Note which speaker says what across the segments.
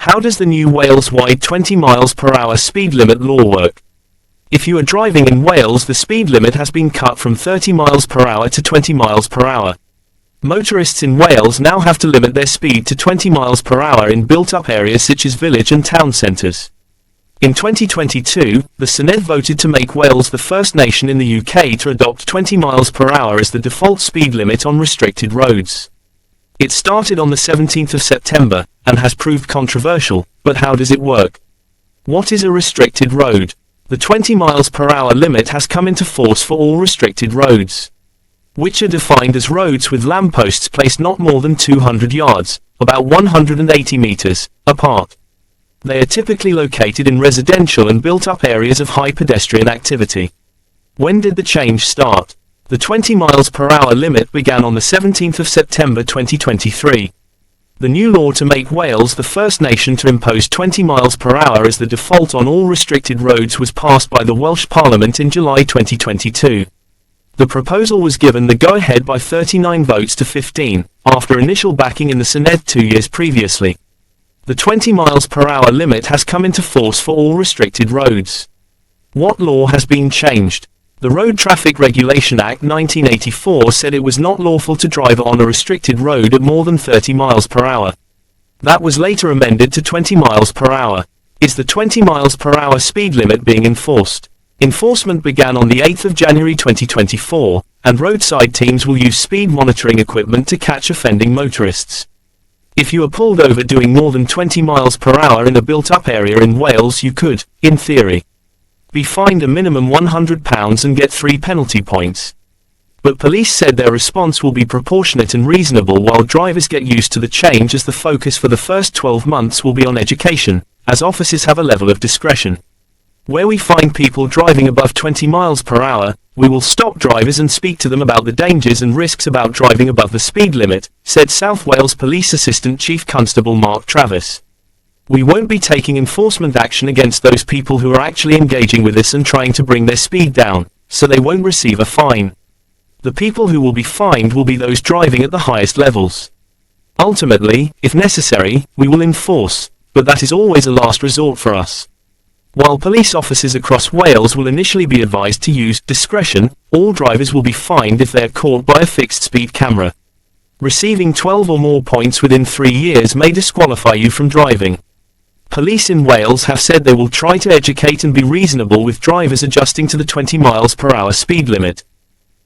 Speaker 1: How does the new Wales-wide 20 miles per hour speed limit law work? If you are driving in Wales, the speed limit has been cut from 30 miles per hour to 20 miles per hour. Motorists in Wales now have to limit their speed to 20 miles per hour in built-up areas such as village and town centres. In 2022, the Senedd voted to make Wales the first nation in the UK to adopt 20 miles per hour as the default speed limit on restricted roads. It started on the 17th of September, and has proved controversial, but how does it work? What is a restricted road? The 20 miles per hour limit has come into force for all restricted roads, which are defined as roads with lampposts placed not more than 200 yards, about 180 meters, apart. They are typically located in residential and built-up areas of high pedestrian activity. When did the change start? The 20 miles per hour limit began on the 17th of September 2023. The new law to make Wales the first nation to impose 20 miles per hour as the default on all restricted roads was passed by the Welsh Parliament in July 2022. The proposal was given the go-ahead by 39 votes to 15, after initial backing in the Senedd 2 years previously. The 20 miles per hour limit has come into force for all restricted roads. What law has been changed? The Road Traffic Regulation Act 1984 said it was not lawful to drive on a restricted road at more than 30 miles per hour. That was later amended to 20 miles per hour. Is the 20 miles per hour speed limit being enforced? Enforcement began on the 8th of January 2024, and roadside teams will use speed monitoring equipment to catch offending motorists. If you are pulled over doing more than 20 miles per hour in a built-up area in Wales, you could, in theory, be fined a minimum £100 and get 3 penalty points. But police said their response will be proportionate and reasonable while drivers get used to the change, as the focus for the first 12 months will be on education, as officers have a level of discretion. Where we find people driving above 20 miles per hour, we will stop drivers and speak to them about the dangers and risks about driving above the speed limit, said South Wales Police Assistant Chief Constable Mark Travis. We won't be taking enforcement action against those people who are actually engaging with us and trying to bring their speed down, so they won't receive a fine. The people who will be fined will be those driving at the highest levels. Ultimately, if necessary, we will enforce, but that is always a last resort for us. While police officers across Wales will initially be advised to use discretion, all drivers will be fined if they are caught by a fixed speed camera. Receiving 12 or more points within 3 years may disqualify you from driving. Police in Wales have said they will try to educate and be reasonable with drivers adjusting to the 20 miles per hour speed limit.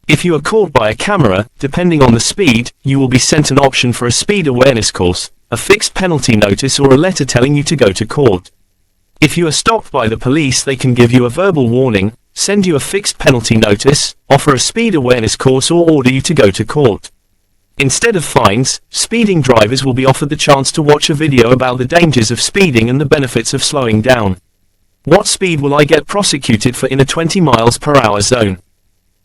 Speaker 1: If you are caught by a camera, depending on the speed, you will be sent an option for a speed awareness course, a fixed penalty notice, or a letter telling you to go to court. If you are stopped by the police, they can give you a verbal warning, send you a fixed penalty notice, offer a speed awareness course, or order you to go to court. Instead of fines, speeding drivers will be offered the chance to watch a video about the dangers of speeding and the benefits of slowing down. What speed will I get prosecuted for in a 20 miles per hour zone?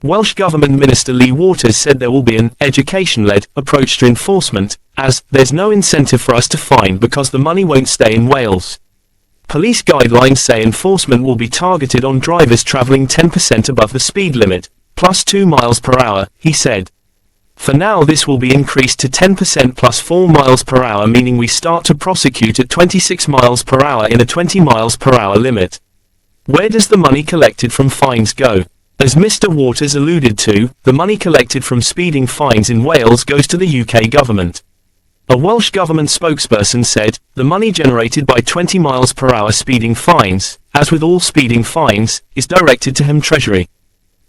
Speaker 1: Welsh Government Minister Lee Waters said there will be an education-led approach to enforcement, as there's no incentive for us to fine because the money won't stay in Wales. Police guidelines say enforcement will be targeted on drivers travelling 10% above the speed limit, plus 2 miles per hour, he said. For now this will be increased to 10% plus 4 miles per hour, meaning we start to prosecute at 26 miles per hour in a 20 miles per hour limit. Where does the money collected from fines go? As Mr. Waters alluded to, the money collected from speeding fines in Wales goes to the UK government. A Welsh Government spokesperson said, the money generated by 20 miles per hour speeding fines, as with all speeding fines, is directed to Home Treasury.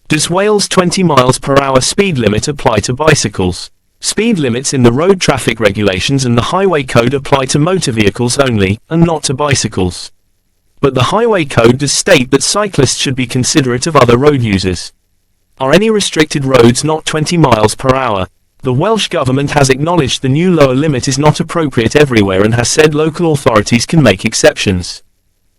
Speaker 1: Does Wales' 20 miles per hour speed limit apply to bicycles? Speed limits in the road traffic regulations and the highway code apply to motor vehicles only, and not to bicycles. But the highway code does state that cyclists should be considerate of other road users. Are any restricted roads not 20 miles per hour? The Welsh Government has acknowledged the new lower limit is not appropriate everywhere and has said local authorities can make exceptions,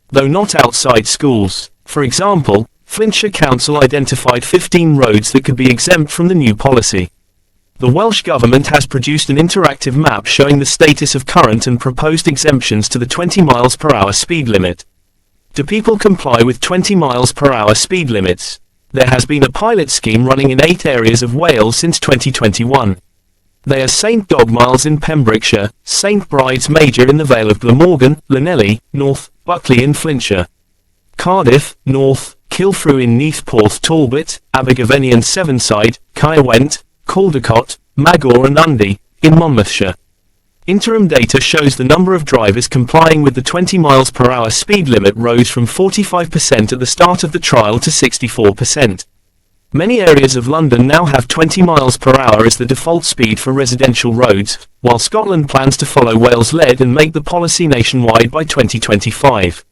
Speaker 1: though not outside schools. For example, Flintshire Council identified 15 roads that could be exempt from the new policy. The Welsh Government has produced an interactive map showing the status of current and proposed exemptions to the 20 miles per hour speed limit. Do people comply with 20 miles per hour speed limits? There has been a pilot scheme running in 8 areas of Wales since 2021. They are St Dogmiles in Pembrokeshire, St Bride's Major in the Vale of Glamorgan, Llanelli, North, Buckley in Flintshire, Cardiff, North, Kilfrew in Neath Porth Talbot, Abergavenny and Sevenside, Caerwent, Caldecott, Magor and Undy, in Monmouthshire. Interim data shows the number of drivers complying with the 20 miles per hour speed limit rose from 45% at the start of the trial to 64%. Many areas of London now have 20 miles per hour as the default speed for residential roads, while Scotland plans to follow Wales' lead and make the policy nationwide by 2025.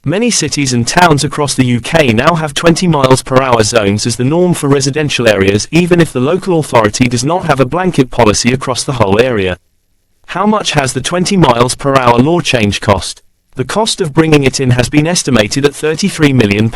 Speaker 1: Many cities and towns across the UK now have 20 miles per hour zones as the norm for residential areas, even if the local authority does not have a blanket policy across the whole area. How much has the 20 miles per hour law change cost? The cost of bringing it in has been estimated at £33 million.